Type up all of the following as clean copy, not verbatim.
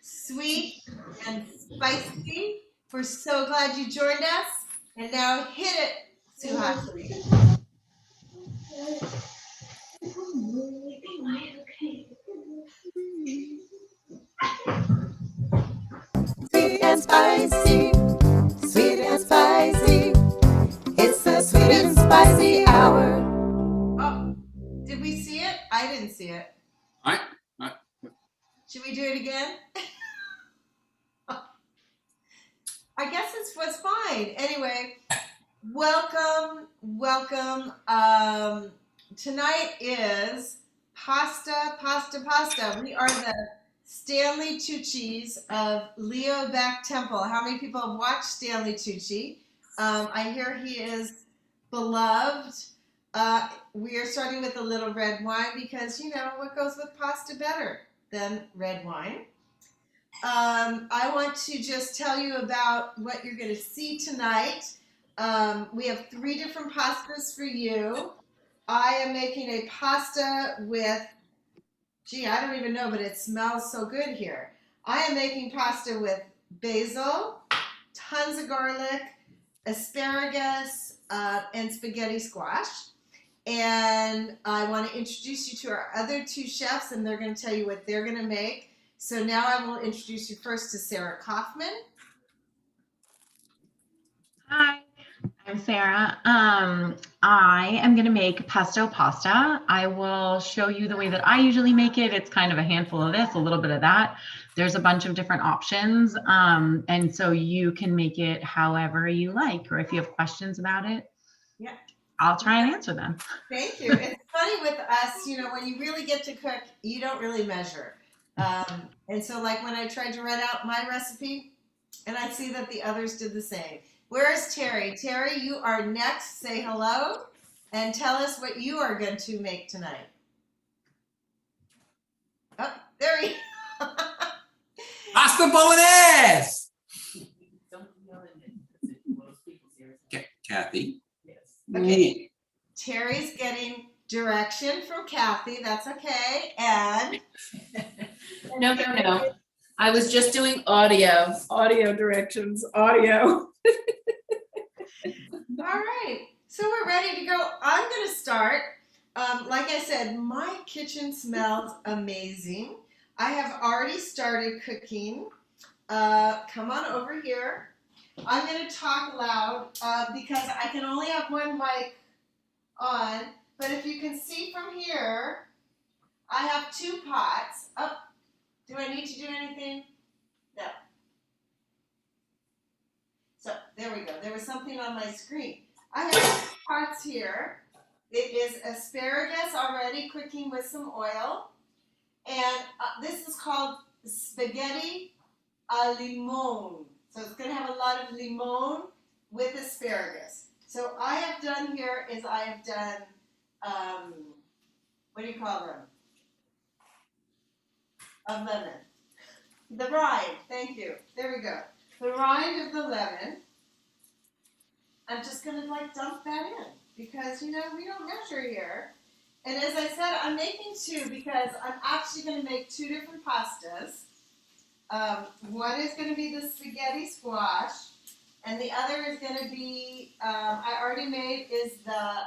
sweet, and spicy. We're so glad you joined us. And now hit it, Suhasini. Sweet and spicy, sweet and spicy. It's the sweet and spicy hour. Oh, did we see it? I didn't see it. I Should we do it again? I guess this was fine. Anyway, welcome. Tonight is pasta. We are the Stanley Tucci's of Leo Back Temple. How many people have watched Stanley Tucci? I hear he is beloved. We are starting with a little red wine because, you know, what goes with pasta better than red wine? I want to just tell you about what you're going to see tonight. We have 3 different pastas for you. I am making a pasta with, I don't even know, but it smells so good here. I am making pasta with basil, tons of garlic, asparagus, and spaghetti squash. And I want to introduce you to our other 2 chefs, and they're going to tell you what they're going to make. So now I will introduce you first to Sara Kaufman. Hi, I'm Sara. I am going to make pesto pasta. I will show you the way that I usually make it. It's kind of a handful of this, a little bit of that. There's a bunch of different options. And so you can make it however you like, or if you have questions about it, yeah, I'll try and answer them. Thank you. It's funny with us, you know, when you really get to cook, you don't really measure. And so like when I tried to write out my recipe and I see that the others did the same. Where's Terry? Terry, you are next. Say hello and tell us what you are going to make tonight. Oh, there he is. pasta bolognese. Kathy. Okay. Terry's getting direction from Kathy. That's okay. And No. I was just doing audio directions, audio. all right. So we're ready to go. I'm going to start. Like I said, my kitchen smells amazing. I have already started cooking. Come on over here. I'm going to talk loud because I can only have one mic on. But if you can see from here, I have 2 pots. Oh, do I need to do anything? No. So there we go. There was something on my screen. I have 2 pots here. It is asparagus already cooking with some oil. And this is called spaghetti al limon. So it's going to have a lot of limon with asparagus. So I have done here is I have done, what do you call them? Of lemon. The rind, thank you. There we go. The rind of the lemon. I'm just going to like dump that in because, you know, we don't measure here. And as I said, I'm making 2 because I'm actually going to make 2 different pastas. One is going to be the spaghetti squash, and the other is going to be, I already made, is the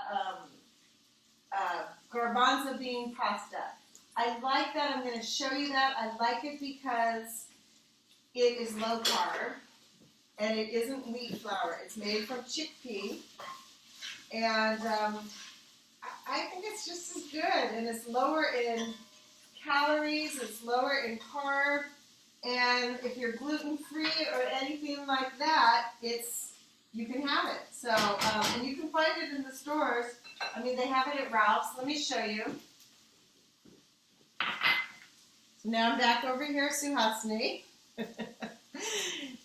garbanzo bean pasta. I like that. I'm going to show you that. I like it because it is low carb, and it isn't wheat flour. It's made from chickpea, and I think it's just as good, and it's lower in calories, it's lower in carb, and if you're gluten-free or anything like that, you can have it. So, and you can find it in the stores. I mean, they have it at Ralph's. Let me show you. So now I'm back over here, Suhasini.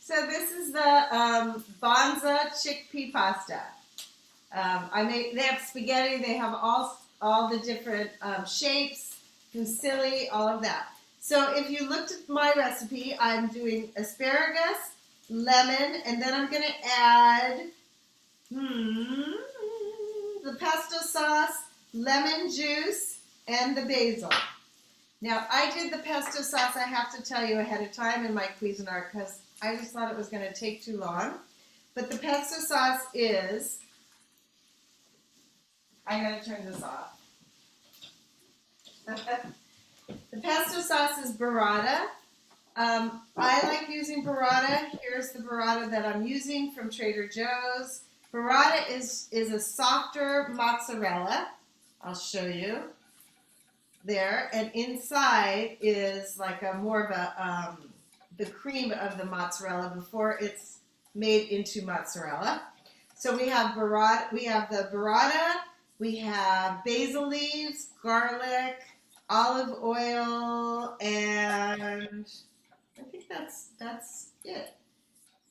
So this is the Banza chickpea pasta. They have spaghetti. They have all the different shapes, fusilli, all of that. So if you looked at my recipe, I'm doing asparagus, lemon, and then I'm going to add the pesto sauce, lemon juice, and the basil. Now, I did the pesto sauce, I have to tell you ahead of time in my Cuisinart because I just thought it was going to take too long. But the pesto sauce is, I gotta turn this off. The pesto sauce is burrata. I like using burrata. Here's the burrata that I'm using from Trader Joe's. Burrata is a softer mozzarella. I'll show you there. And inside is like a more of a the cream of the mozzarella before it's made into mozzarella. So we have burrata. We have the burrata. We have basil leaves, garlic, olive oil, and I think that's it.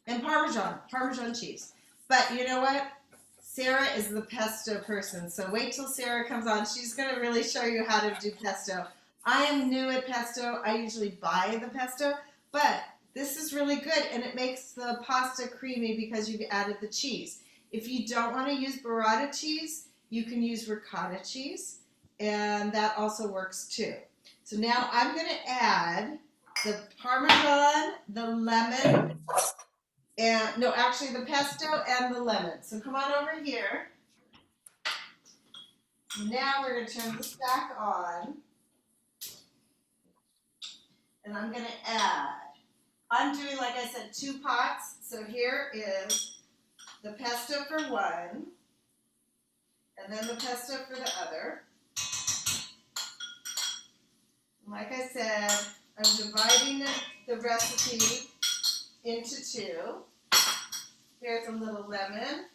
And Parmesan cheese. But you know what? Sara is the pesto person, so wait till Sara comes on. She's going to really show you how to do pesto. I am new at pesto. I usually buy the pesto, but this is really good, and it makes the pasta creamy because you've added the cheese. If you don't want to use burrata cheese, you can use ricotta cheese, and that also works too. So now I'm going to add the Parmesan, the lemon, and no, actually the pesto and the lemon. So come on over here. Now we're going to turn this back on, and I'm going to add, I'm doing, like I said, 2 pots. So here is the pesto for one, and then the pesto for the other. Like I said, I'm dividing the recipe into 2. Here's a little lemon.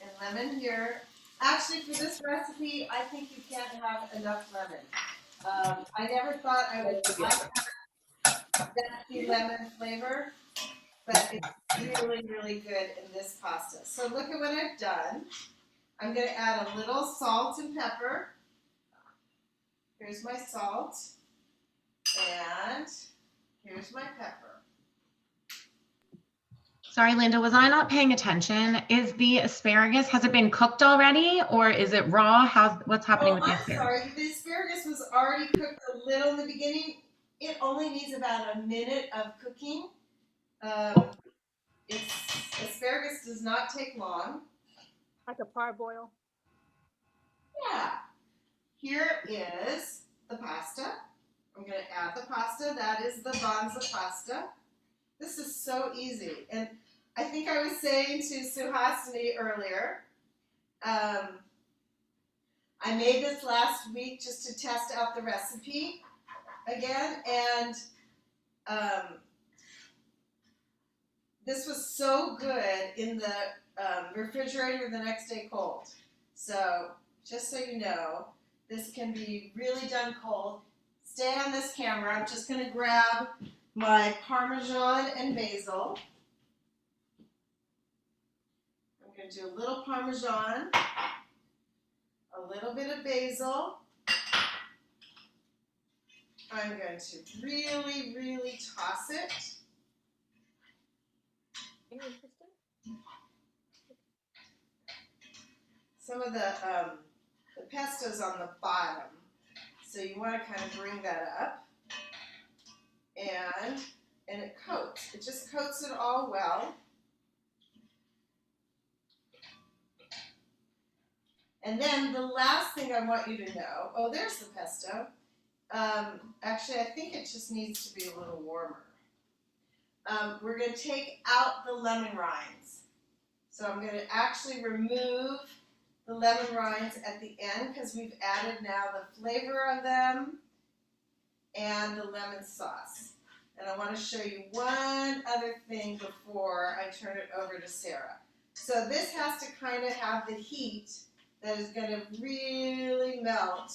And lemon here. Actually, for this recipe, I think you can't have enough lemon. I never thought I would like zesty lemon flavor, but it's really, really good in this pasta. So look at what I've done. I'm going to add a little salt and pepper. Here's my salt, and here's my pepper. Sorry, Linda, was I not paying attention? Is the asparagus, has it been cooked already or is it raw? What's happening with the asparagus? Sorry, the asparagus was already cooked a little in the beginning. It only needs about a minute of cooking. Asparagus does not take long. Like a parboil? Yeah. Here is the pasta. I'm going to add the pasta. That is the Banza pasta. This is so easy. And I think I was saying to Suhasini earlier, I made this last week just to test out the recipe again. And this was so good in the refrigerator the next day cold. So just so you know, this can be really done cold. Stay on this camera. I'm just going to grab my Parmesan and basil. I'm going to do a little Parmesan, a little bit of basil. I'm going to really, really toss it. Some of the pesto's on the bottom, so you want to kind of bring that up, and it coats. It just coats it all well. And then the last thing I want you to know, oh, there's the pesto. Actually, I think it just needs to be a little warmer. We're going to take out the lemon rinds. So I'm going to actually remove the lemon rinds at the end because we've added now the flavor of them and the lemon sauce. And I want to show you one other thing before I turn it over to Sara. So this has to kind of have the heat that is going to really melt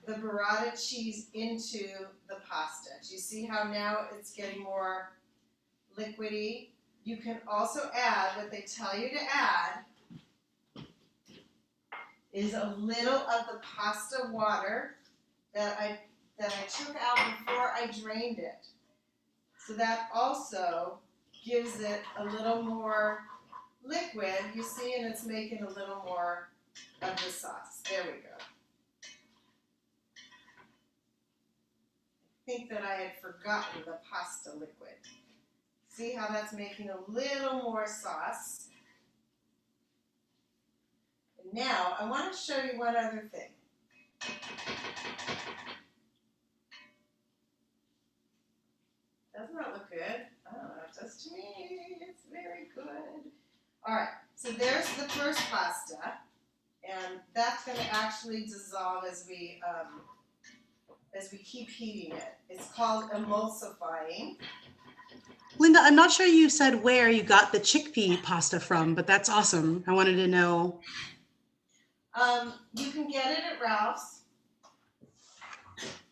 the burrata cheese into the pasta. Do you see how now it's getting more liquidy? You can also add, what they tell you to add is a little of the pasta water that I took out before I drained it. So that also gives it a little more liquid, you see, and it's making a little more of the sauce. There we go. I think that I had forgotten the pasta liquid. See how that's making a little more sauce. And now I want to show you one other thing. Doesn't that look good? I don't know if it does to me. It's very good. All right, so there's the first pasta, and that's going to actually dissolve as we keep heating it. It's called emulsifying. Linda, I'm not sure you said where you got the chickpea pasta from, but that's awesome. I wanted to know. You can get it at Ralph's.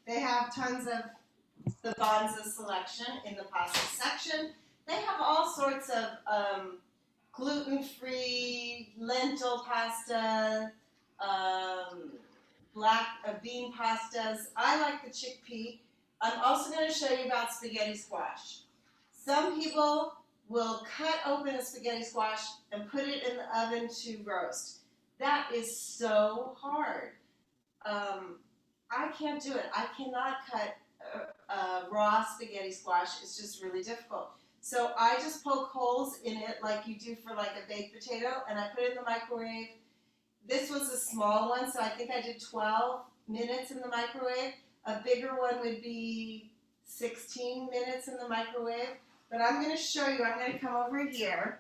They have tons of the Bonza selection in the pasta section. They have all sorts of gluten-free lentil pasta, black bean pastas. I like the chickpea. I'm also going to show you about spaghetti squash. Some people will cut open a spaghetti squash and put it in the oven to roast. That is so hard. I can't do it. I cannot cut raw spaghetti squash. It's just really difficult. So I just poke holes in it like you do for like a baked potato, and I put it in the microwave. This was a small one, so I think I did 12 minutes in the microwave. A bigger one would be 16 minutes in the microwave. But I'm going to show you. I'm going to come over here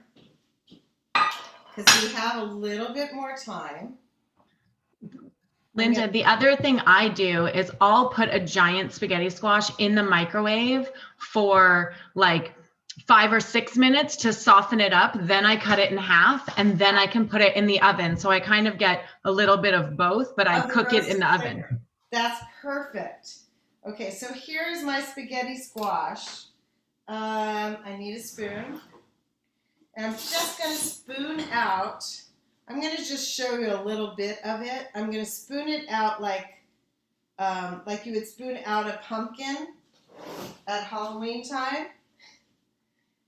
because we have a little bit more time. Linda, the other thing I do is I'll put a giant spaghetti squash in the microwave for like 5 or 6 minutes to soften it up. Then I cut it in half and then I can put it in the oven. So I kind of get a little bit of both, but I cook it in the oven. That's perfect. Okay, so here's my spaghetti squash. I need a spoon. And I'm just going to spoon out. I'm going to just show you a little bit of it. I'm going to spoon it out like you would spoon out a pumpkin at Halloween time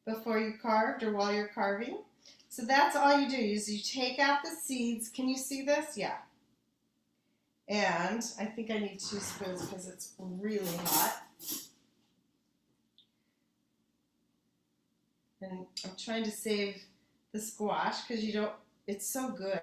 before you carved or while you're carving. So that's all you do is you take out the seeds. Can you see this? Yeah. And I think I need 2 spoons because it's really hot. And I'm trying to save the squash because it's so good.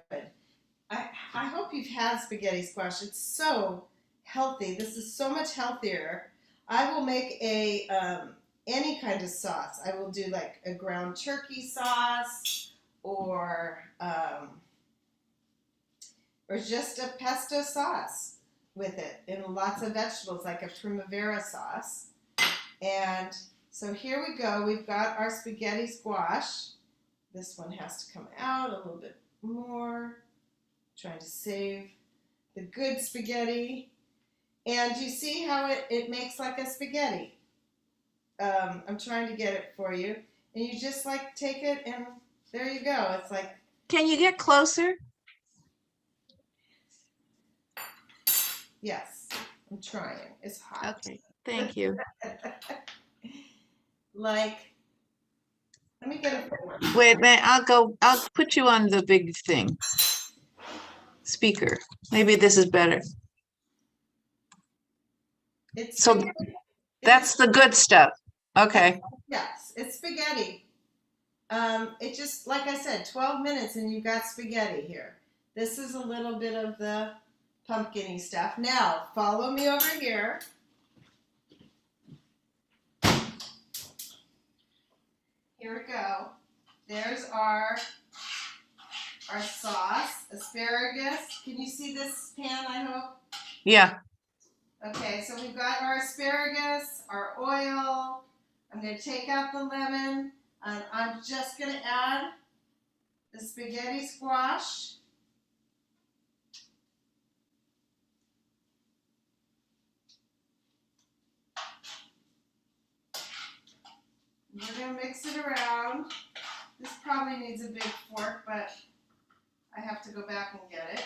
I hope you've had spaghetti squash. It's so healthy. This is so much healthier. I will make any kind of sauce. I will do like a ground turkey sauce or just a pesto sauce with it and lots of vegetables like a primavera sauce. And so here we go. We've got our spaghetti squash. This one has to come out a little bit more. Trying to save the good spaghetti. And you see how it makes like a spaghetti. I'm trying to get it for you. And you just like take it and there you go. It's like. Can you get closer? Yes, I'm trying. It's hot. Okay, thank you. Like, let me get it. Wait a minute, I'll put you on the big thing. Speaker. Maybe this is better. It's So spaghetti. that's the good stuff. Okay. Yes, it's spaghetti. It just, like I said, 12 minutes and you've got spaghetti here. This is a little bit of the pumpkin-y stuff. Now, follow me over here. Here we go. There's our sauce, asparagus. Can you see this pan, I hope? Yeah. Okay, so we've got our asparagus, our oil. I'm going to take out the lemon. And I'm just going to add the spaghetti squash. We're going to mix it around. This probably needs a big fork, but I have to go back and get it.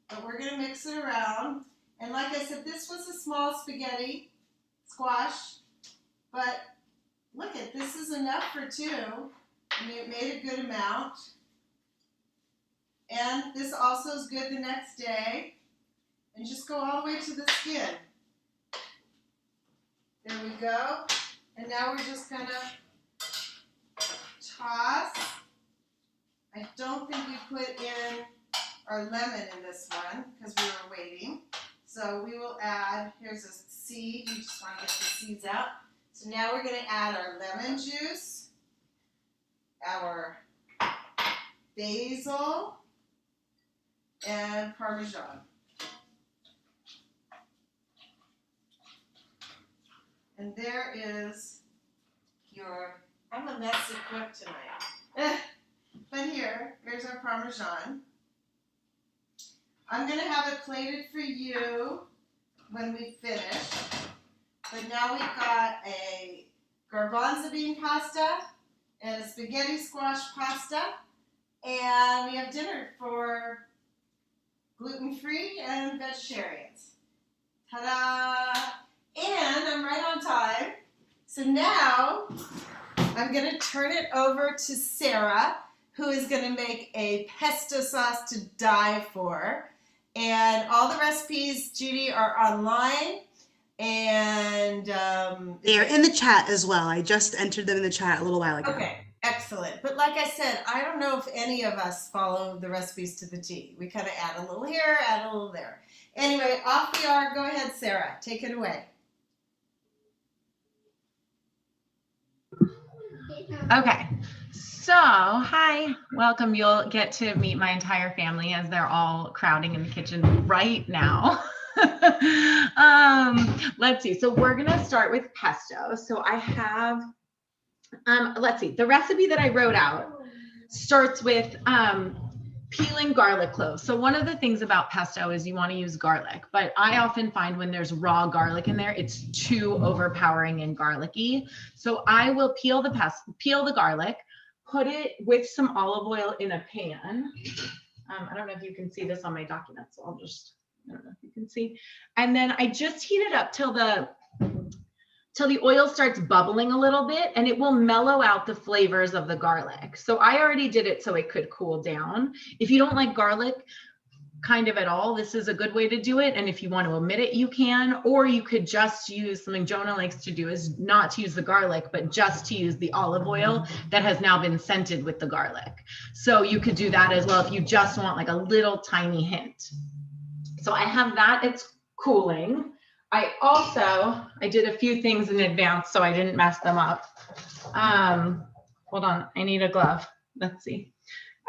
But we're going to mix it around. And like I said, this was a small spaghetti squash, but look at this is enough for 2. I mean, it made a good amount. And this also is good the next day. And just go all the way to the skin. There we go. And now we're just gonna toss. I don't think we put in our lemon in this one because we were waiting. So we will add, here's a seed. You just want to get the seeds out. So now we're gonna add our lemon juice, our basil, and Parmesan. And there is your, I'm a messy cook tonight. But here's our Parmesan. I'm gonna have it plated for you when we finish. But now we've got a garbanzo bean pasta and a spaghetti squash pasta. And we have dinner for gluten-free and vegetarians. Ta-da! And I'm right on time. So now I'm gonna turn it over to Sara, who is gonna make a pesto sauce to die for. And all the recipes, Judy, are online. And They are in the chat as well. I just entered them in the chat a little while ago. okay, excellent. But like I said, I don't know if any of us follow the recipes to the T. We kind of add a little here, add a little there. Anyway, off we are. Go ahead, Sara. Take it away. Okay, so hi, welcome. You'll get to meet my entire family as they're all crowding in the kitchen right now. Let's see. So we're gonna start with pesto. So I have, let's see. The recipe that I wrote out starts with peeling garlic cloves. So one of the things about pesto is you want to use garlic, but I often find when there's raw garlic in there, it's too overpowering and garlicky. So I will peel the garlic, put it with some olive oil in a pan. I don't know if you can see this on my document, so I'll just, I don't know if you can see. And then I just heat it up till the oil starts bubbling a little bit, and it will mellow out the flavors of the garlic. So I already did it so it could cool down. If you don't like garlic kind of at all, this is a good way to do it. And if you want to omit it, you can, or you could just use something Jonah likes to do is not to use the garlic, but just to use the olive oil that has now been scented with the garlic. So you could do that as well if you just want like a little tiny hint. So I have that, it's cooling. I did a few things in advance so I didn't mess them up. Hold on, I need a glove. Let's see.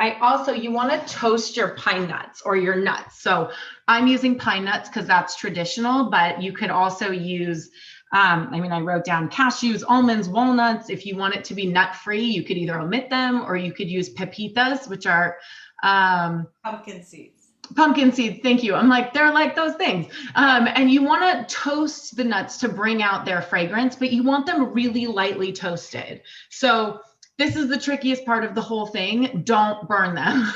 You want to toast your pine nuts or your nuts. So I'm using pine nuts because that's traditional, but you could also use, I wrote down cashews, almonds, walnuts. If you want it to be nut-free, you could either omit them or you could use pepitas, which are Pumpkin seeds. Pumpkin seeds, thank you. I'm like, they're like those things. And you want to toast the nuts to bring out their fragrance, but you want them really lightly toasted. So this is the trickiest part of the whole thing. Don't burn them,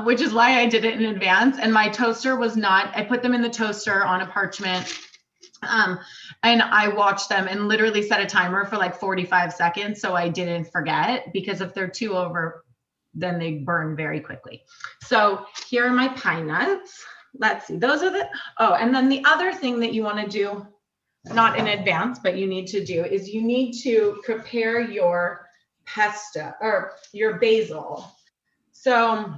which is why I did it in advance. And my toaster was not, I put them in the toaster on a parchment. And I watched them and literally set a timer for like 45 seconds. So I didn't forget, because if they're too over, then they burn very quickly. So here are my pine nuts. Let's see, those are and then the other thing that you want to do, not in advance, but you need to do is you need to prepare your pesto or your basil. So,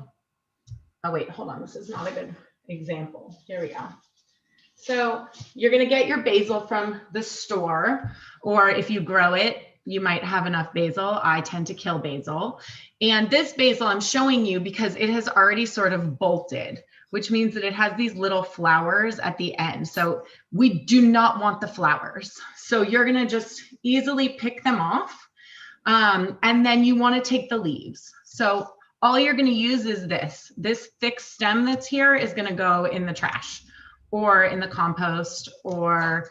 oh wait, hold on, this is not a good example. Here we go. So you're going to get your basil from the store, or if you grow it, you might have enough basil. I tend to kill basil. And this basil I'm showing you because it has already sort of bolted, which means that it has these little flowers at the end. So we do not want the flowers. So you're gonna just easily pick them off. And then you wanna take the leaves. So all you're gonna use is this thick stem that's here is gonna go in the trash or in the compost or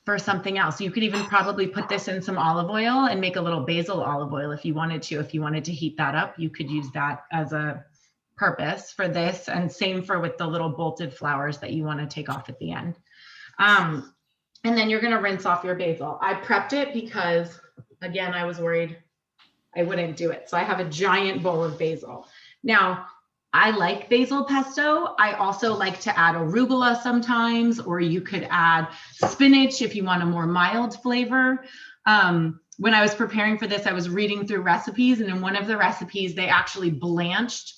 for something else. You could even probably put this in some olive oil and make a little basil olive oil if you wanted to. If you wanted to heat that up, you could use that as a purpose for this. And same for with the little bolted flowers that you want to take off at the end. And then you're going to rinse off your basil. I prepped it because, again, I was worried I wouldn't do it. So I have a giant bowl of basil. Now, I like basil pesto. I also like to add arugula sometimes, or you could add spinach if you want a more mild flavor. When I was preparing for this, I was reading through recipes, and in one of the recipes, they actually blanched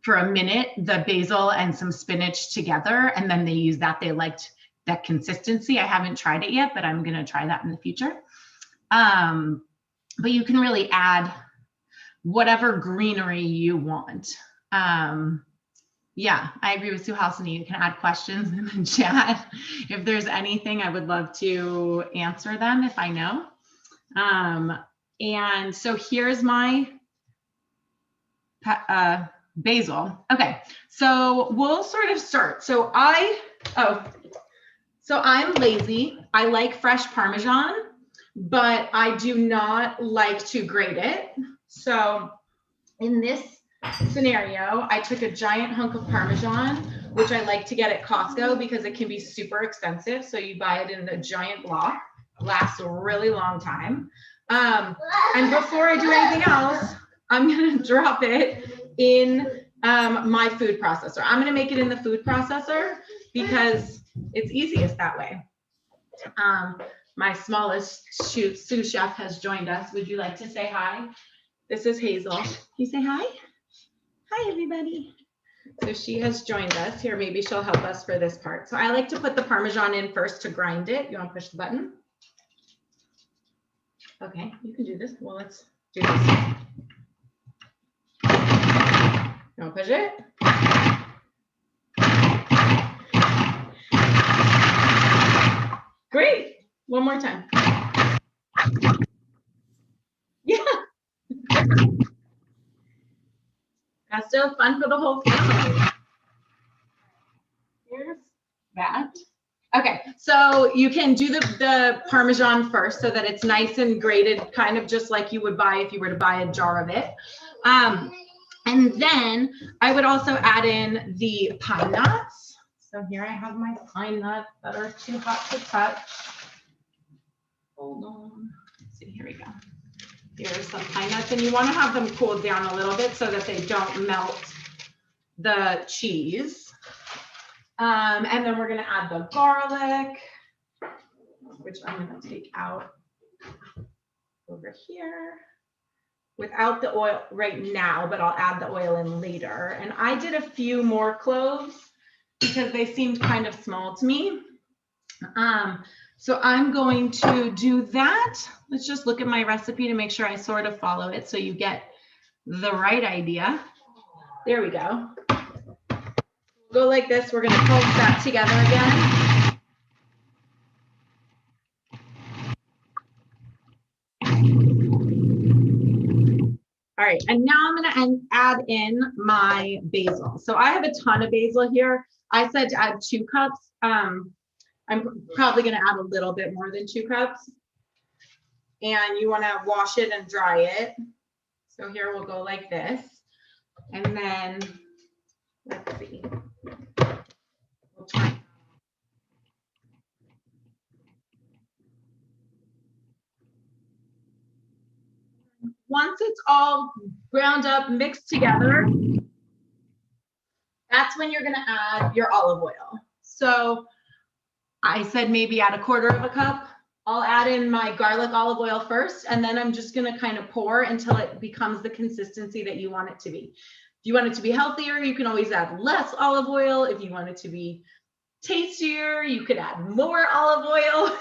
for a minute the basil and some spinach together, and then they used that. They liked that consistency. I haven't tried it yet, but I'm going to try that in the future. But you can really add whatever greenery you want. Yeah, I agree with Sue Halsey. You can add questions in the chat. If there's anything, I would love to answer them if I know. And so here's my basil. Okay, so we'll sort of start. So I'm lazy. I like fresh Parmesan, but I do not like to grate it. So in this scenario, I took a giant hunk of Parmesan, which I like to get at Costco because it can be super expensive. So you buy it in a giant block, lasts a really long time. And before I do anything else, I'm gonna drop it in my food processor. I'm gonna make it in the food processor because it's easiest that way. My smallest sous chef has joined us. Would you like to say hi? This is Hazel. Can you say hi? Hi, everybody. So she has joined us here. Maybe she'll help us for this part. So I like to put the Parmesan in first to grind it. You want to push the button? Okay, you can do this. Well, let's do this. You want to push it? Great. One more time. Yeah. That's still fun for the whole family. Here's that. Okay, so you can do the Parmesan first so that it's nice and grated, kind of just like you would buy if you were to buy a jar of it. And then I would also add in the pine nuts. So here I have my pine nuts that are too hot to touch. Hold on. Let's see, here we go. Here's some pine nuts, and you want to have them cooled down a little bit so that they don't melt the cheese. And then we're going to add the garlic, which I'm going to take out over here without the oil right now, but I'll add the oil in later. And I did a few more cloves because they seemed kind of small to me. So I'm going to do that. Let's just look at my recipe to make sure I sort of follow it so you get the right idea. There we go. Go like this. We're going to pulse that together again. All right, and now I'm going to add in my basil. So I have a ton of basil here. I said to add 2 cups. I'm probably going to add a little bit more than 2 cups. And you want to wash it and dry it. So here we'll go like this. And then, let's see. We'll try. Once it's all ground up, mixed together, that's when you're going to add your olive oil. So I said maybe add 1/4 cup. I'll add in my garlic olive oil first, and then I'm just going to kind of pour until it becomes the consistency that you want it to be. If you want it to be healthier, you can always add less olive oil. If you want it to be tastier, you could add more olive oil.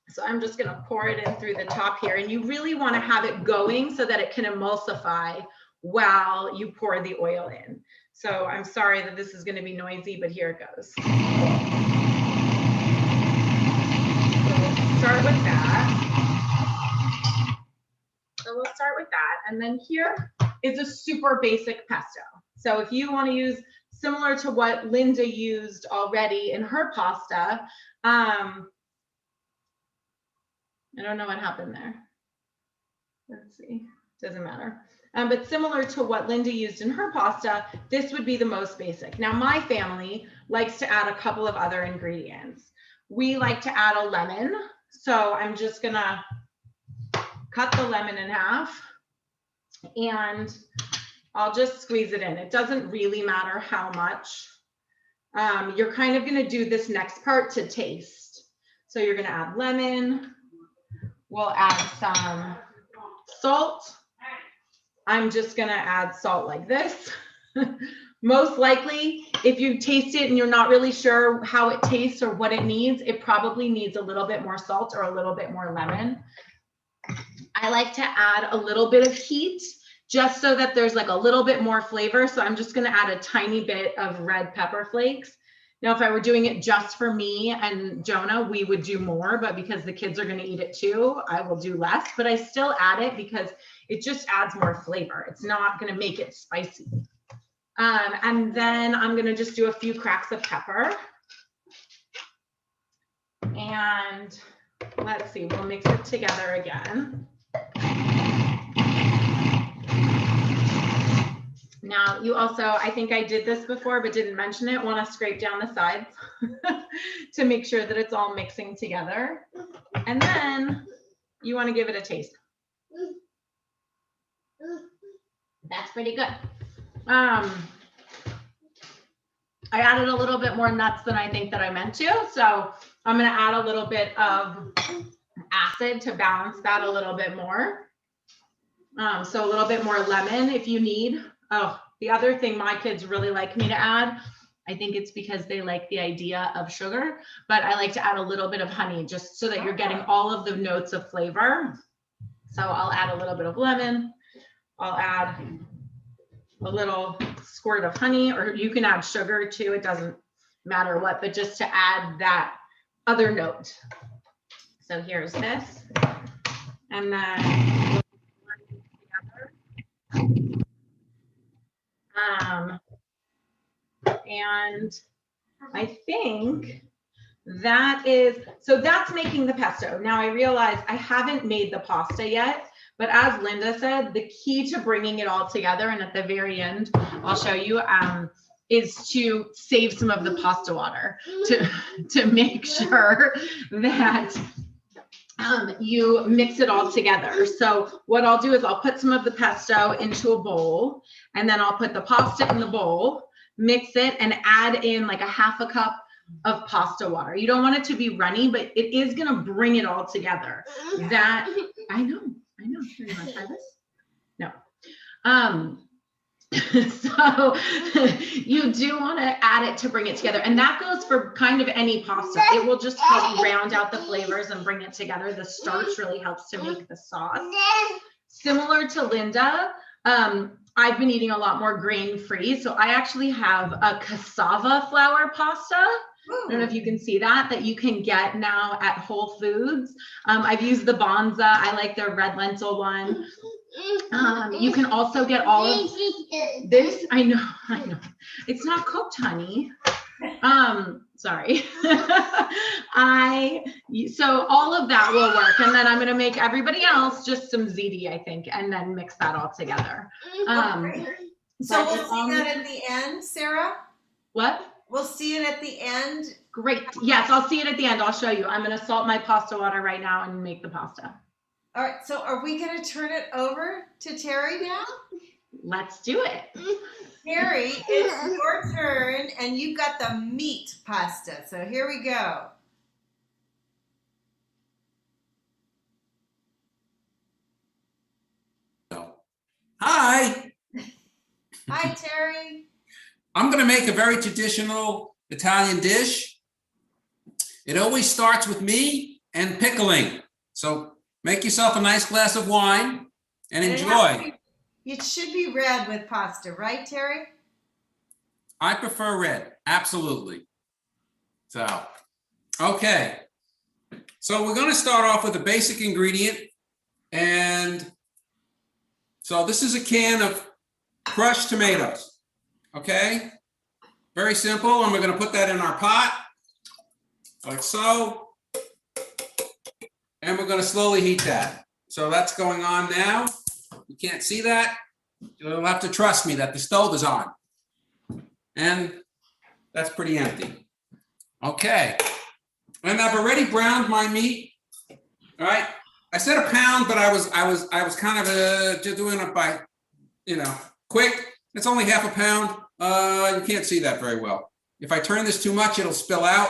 So I'm just going to pour it in through the top here, and you really want to have it going so that it can emulsify while you pour the oil in. So I'm sorry that this is going to be noisy, but here it goes. So we'll start with that. So we'll start with that. And then here is a super basic pesto. So if you want to use similar to what Linda used already in her pasta, I don't know what happened there. Let's see, doesn't matter. But similar to what Linda used in her pasta, this would be the most basic. Now, my family likes to add a couple of other ingredients. We like to add a lemon. So I'm just gonna cut the lemon in half, and I'll just squeeze it in. It doesn't really matter how much. You're kind of gonna do this next part to taste. So you're gonna add lemon. We'll add some salt. I'm just gonna add salt like this. Most likely, if you taste it and you're not really sure how it tastes or what it needs, it probably needs a little bit more salt or a little bit more lemon. I like to add a little bit of heat just so that there's like a little bit more flavor. So I'm just gonna add a tiny bit of red pepper flakes. Now, if I were doing it just for me and Jonah, we would do more, but because the kids are gonna eat it too, I will do less, but I still add it because it just adds more flavor. It's not gonna make it spicy. And then I'm gonna just do a few cracks of pepper. And let's see, we'll mix it together again. Now, you also, I think I did this before, but didn't mention it, want to scrape down the sides to make sure that it's all mixing together. And then you want to give it a taste. That's pretty good. I added a little bit more nuts than I think that I meant to. So I'm going to add a little bit of acid to balance that a little bit more. So a little bit more lemon if you need. Oh, the other thing my kids really like me to add, I think it's because they like the idea of sugar, but I like to add a little bit of honey just so that you're getting all of the notes of flavor. So I'll add a little bit of lemon. I'll add a little squirt of honey, or you can add sugar too. It doesn't matter what, but just to add that other note. So here's this. And then and I think that is, so that's making the pesto. Now I realize I haven't made the pasta yet, but as Linda said, the key to bringing it all together, and at the very end, I'll show you, is to save some of the pasta water to make sure that you mix it all together. So what I'll do is I'll put some of the pesto into a bowl, and then I'll put the pasta in the bowl, mix it, and add in like a half a cup of pasta water. You don't want it to be runny, but it is going to bring it all together. That I know. You want to try this? No. So you do want to add it to bring it together, and that goes for kind of any pasta. It will just help round out the flavors and bring it together. The starch really helps to make the sauce. Similar to Linda, I've been eating a lot more grain-free, so I actually have a cassava flour pasta. I don't know if you can see that you can get now at Whole Foods. I've used the Bonza. I like their red lentil one. You can also get all of this. I know. It's not cooked, honey. Sorry. So all of that will work. And then I'm going to make everybody else just some ziti, I think, and then mix that all together. So we'll see that at the end, Sarah? What? We'll see it at the end. Great. Yes, I'll see it at the end. I'll show you. I'm going to salt my pasta water right now and make the pasta. All right. So are we going to turn it over to Terry now? Let's do it. Terry, it's your turn, and you've got the meat pasta. So here we go. Hi, Hi, Terry. I'm going to make a very traditional Italian dish. It always starts with me and pickling. So make yourself a nice glass of wine and enjoy. It should be red with pasta, right, Terry? I prefer red, absolutely. So, okay. So we're going to start off with a basic ingredient. And so this is a can of crushed tomatoes. Okay, very simple. And we're going to put that in our pot, like so. And we're going to slowly heat that. So that's going on now. You can't see that. You'll have to trust me that the stove is on. And that's pretty empty. Okay. And I've already browned my meat. All right. I said a pound, but I was kind of just doing it by, quick. It's only half a pound. You can't see that very well. If I turn this too much, it'll spill out.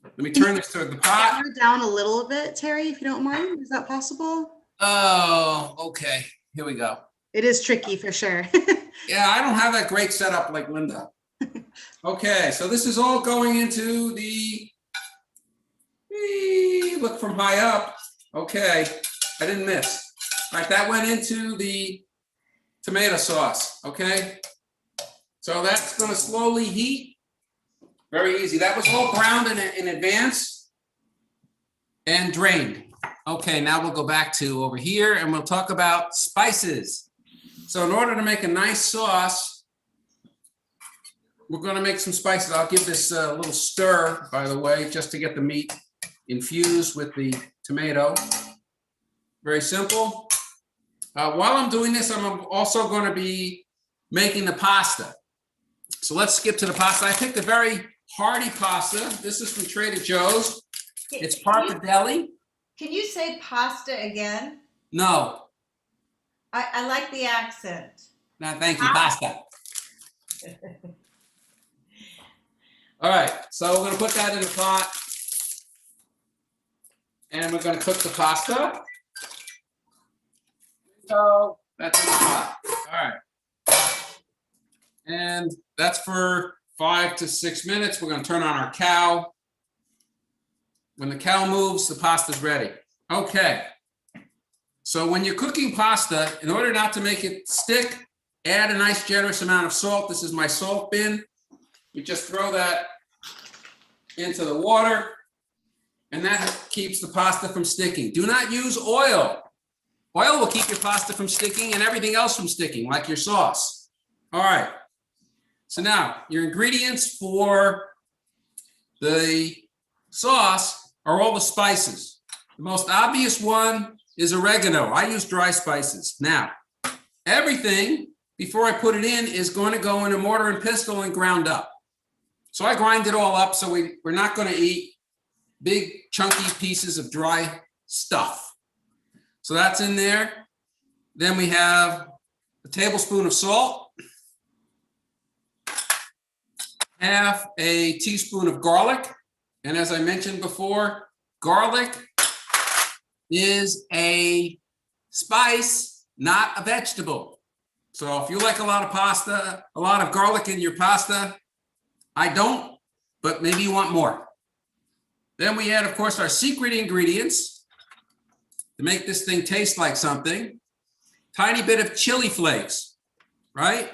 Let me turn this to the pot. Hammer down a little bit, Terry, if you don't mind. Is that possible? Oh, okay. Here we go. It is tricky for sure. Yeah, I don't have that great setup like Linda. Okay, so this is all going into the, look from high up. Okay, I didn't miss. All right, that went into the tomato sauce, okay? So that's gonna slowly heat. Very easy. That was all browned in advance and drained. Okay, now we'll go back to over here and we'll talk about spices. So in order to make a nice sauce, we're gonna make some spices. I'll give this a little stir, by the way, just to get the meat infused with the tomato. Very simple. While I'm doing this, I'm also gonna be making the pasta. So let's skip to the pasta. I picked a very hearty pasta. This is from Trader Joe's. It's pappardelle. Can you say pasta again? No, I like the accent. no, thank you, pasta. All right, so we're gonna put that in the pot. And we're gonna cook the pasta. So that's in the pot. All right. And that's for 5 to 6 minutes. We're gonna turn on our cow. When the cow moves, the pasta's ready. Okay. So when you're cooking pasta, in order not to make it stick, add a nice generous amount of salt. This is my salt bin. You just throw that into the water, and that keeps the pasta from sticking. Do not use oil. Oil will keep your pasta from sticking and everything else from sticking, like your sauce. All right. So now your ingredients for the sauce are all the spices. The most obvious one is oregano. I use dry spices. Now, everything before I put it in is going to go in a mortar and pestle and ground up. So I grind it all up, so we're not going to eat big chunky pieces of dry stuff. So that's in there. Then we have a tablespoon of salt, half a teaspoon of garlic. And as I mentioned before, garlic is a spice, not a vegetable. So if you like a lot of pasta, a lot of garlic in your pasta, I don't, but maybe you want more. Then we add, of course, our secret ingredients to make this thing taste like something. Tiny bit of chili flakes, right?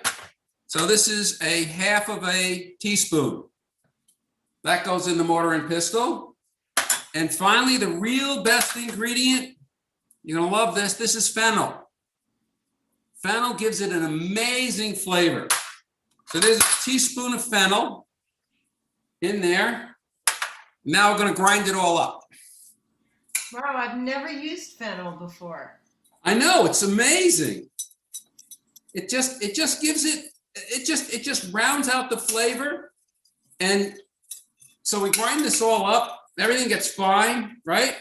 So this is a half of a teaspoon. That goes in the mortar and pestle. And finally, the real best ingredient, you're gonna love this. This is fennel. Fennel gives it an amazing flavor. So there's a teaspoon of fennel in there. Now we're gonna grind it all up. Wow, I've never used fennel before. I know, it's amazing. It just gives it, it just rounds out the flavor. And so we grind this all up. Everything gets fine, right?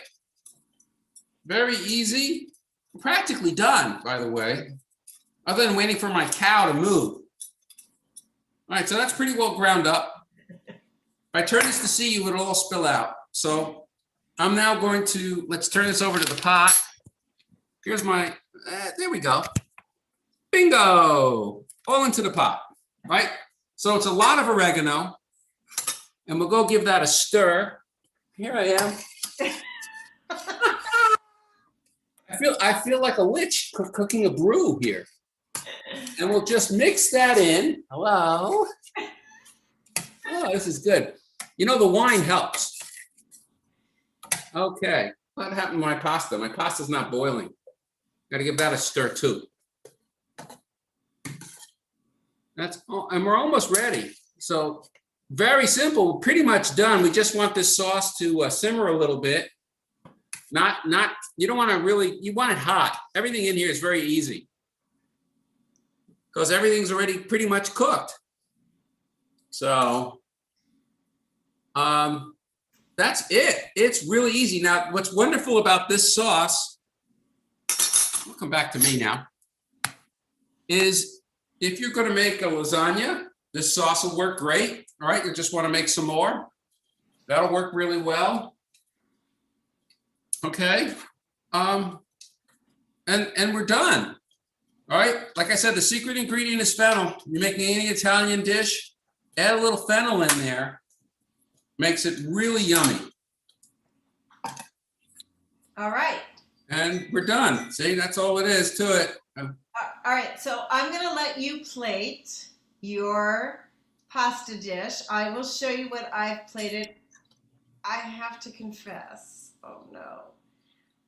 Very easy. We're practically done, by the way, other than waiting for my cow to move. All right, so that's pretty well ground up. If I turn this to see you, it'll all spill out. So I'm now going to, let's turn this over to the pot. Here's my, there we go. Bingo, all into the pot, right? So it's a lot of oregano, and we'll go give that a stir. Here I am. I feel like a witch cooking a brew here. And we'll just mix that in. Hello. Oh, this is good. You know, the wine helps. Okay, what happened to my pasta? My pasta's not boiling. Got to give that a stir too. That's, and we're almost ready. So very simple, pretty much done. We just want this sauce to simmer a little bit. Not, you don't want to really, you want it hot. Everything in here is very easy because everything's already pretty much cooked. So that's it. It's really easy. Now, what's wonderful about this sauce come back to me now, is if you're going to make a lasagna, this sauce will work great. All right, you just want to make some more. That'll work really well. Okay. And we're done. All right, like I said, the secret ingredient is fennel. You're making any Italian dish, add a little fennel in there, makes it really yummy. All right. And we're done. See, that's all it is to it. All right, so I'm gonna let you plate your pasta dish. I will show you what I've plated. I have to confess, oh no,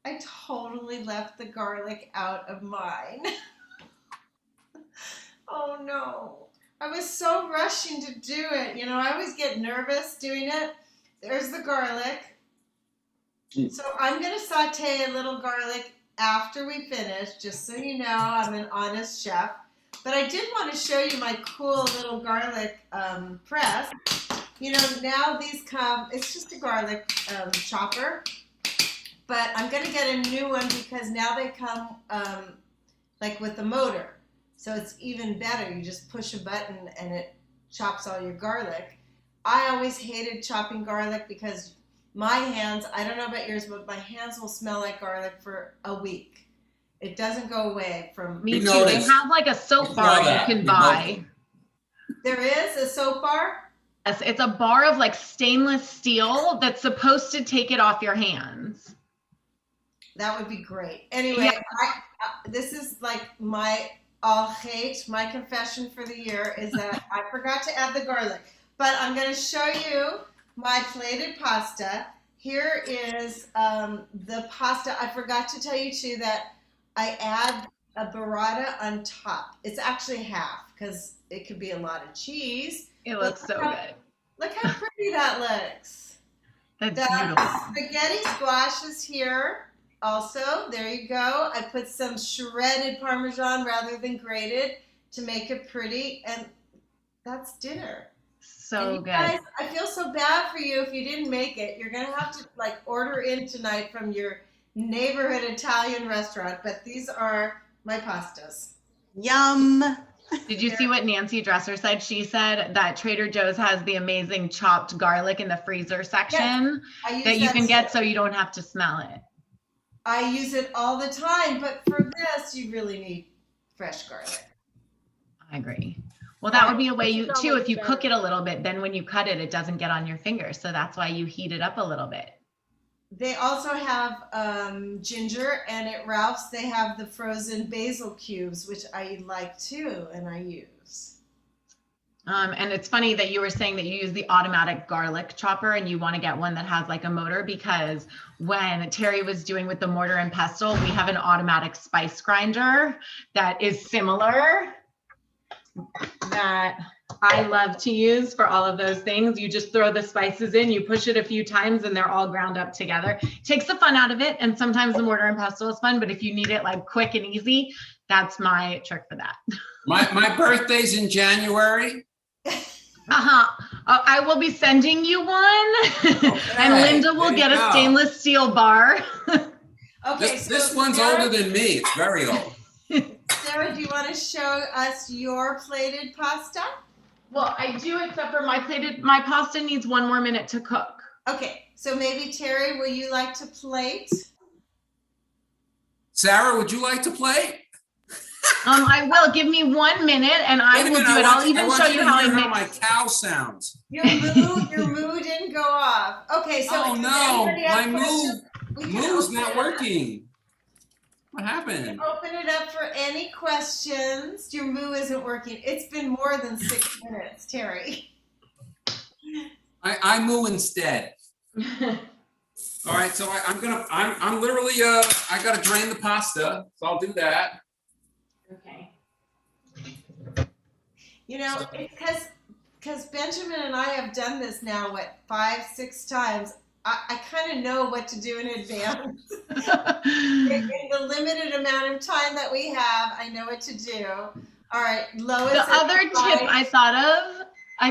I totally left the garlic out of mine. Oh no, I was so rushing to do it. You know, I always get nervous doing it. There's the garlic. So I'm gonna saute a little garlic after we finish, just so you know I'm an honest chef. But I did want to show you my cool little garlic press. You know, now these come, it's just a garlic chopper, but I'm gonna get a new one because now they come like with the motor. So it's even better. You just push a button and it chops all your garlic. I always hated chopping garlic because my hands, I don't know about yours, but my hands will smell like garlic for a week. It doesn't go away from. Me We too. noticed. They have like a soap We bar saw you that. can We buy. There is a soap bar? Yes, it's a bar of like stainless steel that's supposed to take it off your hands. That would be great. Anyway, Yeah. this is like my hate, my confession for the year is that I forgot to add the garlic. But I'm going to show you my plated pasta. Here is the pasta. I forgot to tell you too that I add a burrata on top. It's actually half because it could be a lot of cheese. It looks so good. Look how pretty that looks. That's The beautiful. spaghetti squash is here also. There you go. I put some shredded Parmesan rather than grated to make it pretty. And that's dinner. So And you good. guys, I feel so bad for you if you didn't make it. You're going to have to like order in tonight from your neighborhood Italian restaurant. But these are my pastas. Yum. Did you see what Nancy Dresser said? She said that Trader Joe's has the amazing chopped garlic in the freezer section I use that you can get too. so you don't have to smell it. I use it all the time. But for this, you really need fresh garlic. I agree. Well, that would be a way you It's too, always if you better. cook it a little bit, then when you cut it, it doesn't get on your fingers. So that's why you heat it up a little bit. They also have ginger, and at Ralph's they have the frozen basil cubes, which I like too, and I use. And it's funny that you were saying that you use the automatic garlic chopper and you want to get one that has like a motor, because when Terry was doing with the mortar and pestle, we have an automatic spice grinder that is similar that I love to use for all of those things. You just throw the spices in, you push it a few times and they're all ground up together. Takes the fun out of it. And sometimes the mortar and pestle is fun, but if you need it like quick and easy, that's my trick for that. My birthday's in January. I will be sending you one, and Linda will there get you a go. stainless steel bar. Okay, This one's older than me. It's very old. Sarah, do you want to show us your plated pasta? Well, I do, except for my pasta needs 1 more minute to cook. Okay, so maybe Terry, will you like to plate? Sarah, would you like to play? I will. Give me 1 minute, and I Wait a will minute, do it. I I'll want even show you to how I hear make. my cow sounds. Your moo didn't go off. Okay, so Oh does no, anybody have my questions? We can moo's open not it up. working. What happened? Open it up for any questions. Your moo isn't working. It's been more than 6 minutes, Terry. I moo instead. All right, so I'm literally I gotta drain the pasta, so I'll do that. Okay. You know, because Benjamin and I have done this now, 5, 6 times. I kind of know what to do in advance. In the limited amount of time that we have, I know what to do. All right, Lois. The other tip I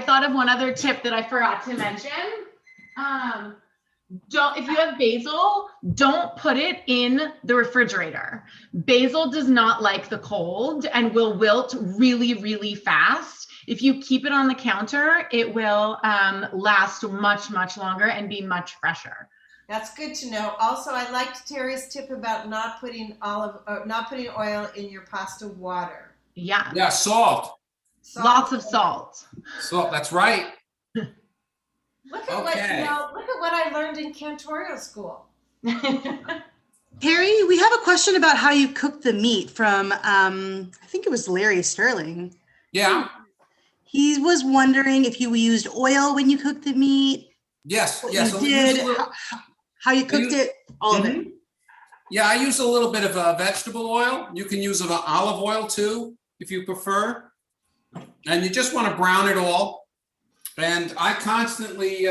thought of one other tip that I forgot to mention. If you have basil, don't put it in the refrigerator. Basil does not like the cold and will wilt really, really fast. If you keep it on the counter, it will last much, much longer and be much fresher. That's good to know. Also, I liked Terry's tip about not putting oil in your pasta water. Yeah. Yeah, salt. Lots of salt. Salt, that's right. Look at what I learned in cantorial school. Terry, we have a question about how you cook the meat from, I think it was Larry Sterling. Yeah. He was wondering if you used oil when you cooked the meat. Yes. What Yes. you did, how you cooked it, all of it. Yeah, I use a little bit of vegetable oil. You can use olive oil too, if you prefer. And you just want to brown it all. And I constantly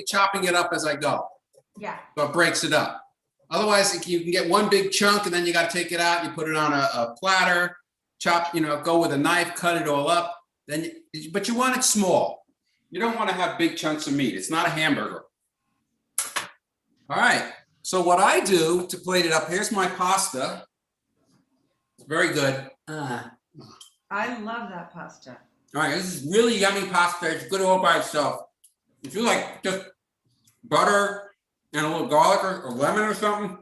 chopping it up as I go. Yeah. So it breaks it up. Otherwise, you can get one big chunk and then you got to take it out and you put it on a platter, chop, go with a knife, cut it all up. But you want it small. You don't want to have big chunks of meat. It's not a hamburger. All right. So what I do to plate it up, here's my pasta. It's very good. I love that pasta. All right, this is really yummy pasta. It's good all by itself. If you like just butter and a little garlic or lemon or something,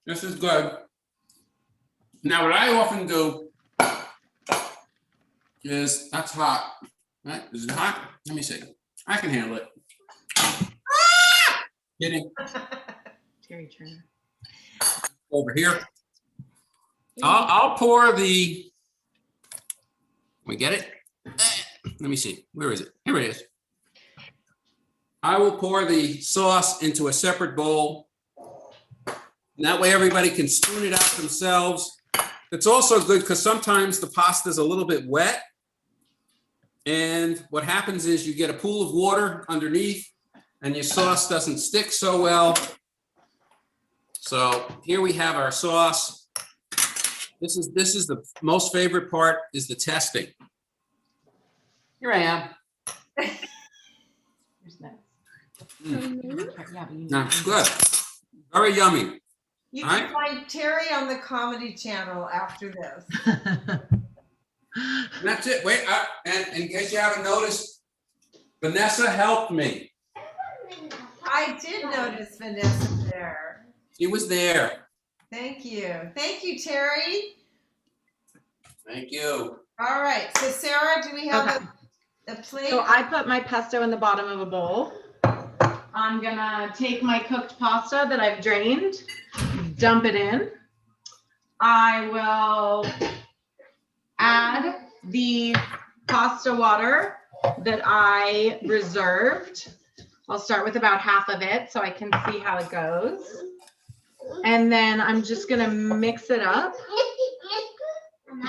this is good. Now, what I often do is, that's hot, right? Is it hot? Let me see. I can handle it. Kidding. Terry Turner. Over here. I'll pour the, we get it? Let me see. Where is it? Here it is. I will pour the sauce into a separate bowl. And that way everybody can spoon it out themselves. It's also good because sometimes the pasta is a little bit wet. And what happens is you get a pool of water underneath and your sauce doesn't stick so well. So here we have our sauce. This is the most favorite part, is the testing. Here I am. That's good. Very yummy. You can find Terry on the Comedy Channel after this. That's it. Wait, and in case you haven't noticed, Vanessa helped me. I did notice Vanessa there. She was there. Thank you. Thank you, Terry. Thank you. All right. So, Sarah, do we have a plate? So I put my pesto in the bottom of a bowl. I'm gonna take my cooked pasta that I've drained, dump it in. I will add the pasta water that I reserved. I'll start with about half of it so I can see how it goes. And then I'm just gonna mix it up.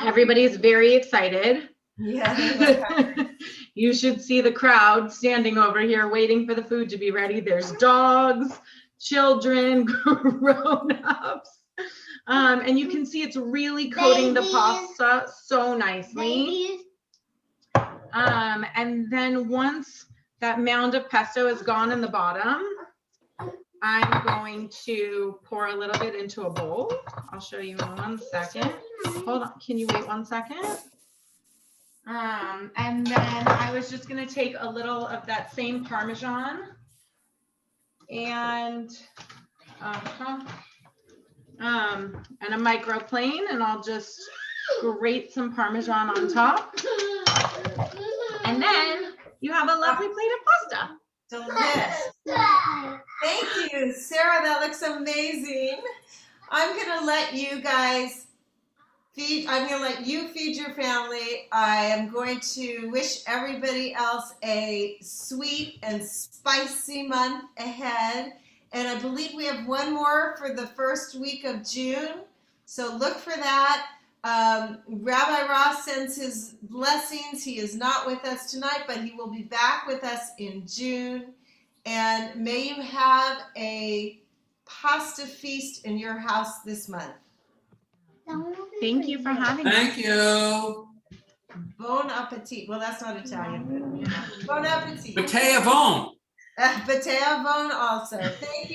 Everybody's very excited. Yeah. You should see the crowd standing over here waiting for the food to be ready. There's dogs, children, grown-ups. And you can see it's really coating the pasta so nicely. And then once that mound of pesto is gone in the bottom, I'm going to pour a little bit into a bowl. I'll show you in 1 second. Hold on, can you wait 1 second? And then I was just gonna take a little of that same Parmesan and a microplane, and I'll just grate some Parmesan on top. And then you have a lovely plate of pasta. Delicious. Thank you, Sarah. That looks amazing. I'm gonna let you guys I'm going to let you feed your family. I am going to wish everybody else a sweet and spicy month ahead. And I believe we have one more for the first week of June. So look for that. Rabbi Ross sends his blessings. He is not with us tonight, but he will be back with us in June. And may you have a pasta feast in your house this month. Thank you for having me. Thank you. Bon appetit. Well, that's not Italian, but bon appetit. Pate avon. Potato bone also. Thank you.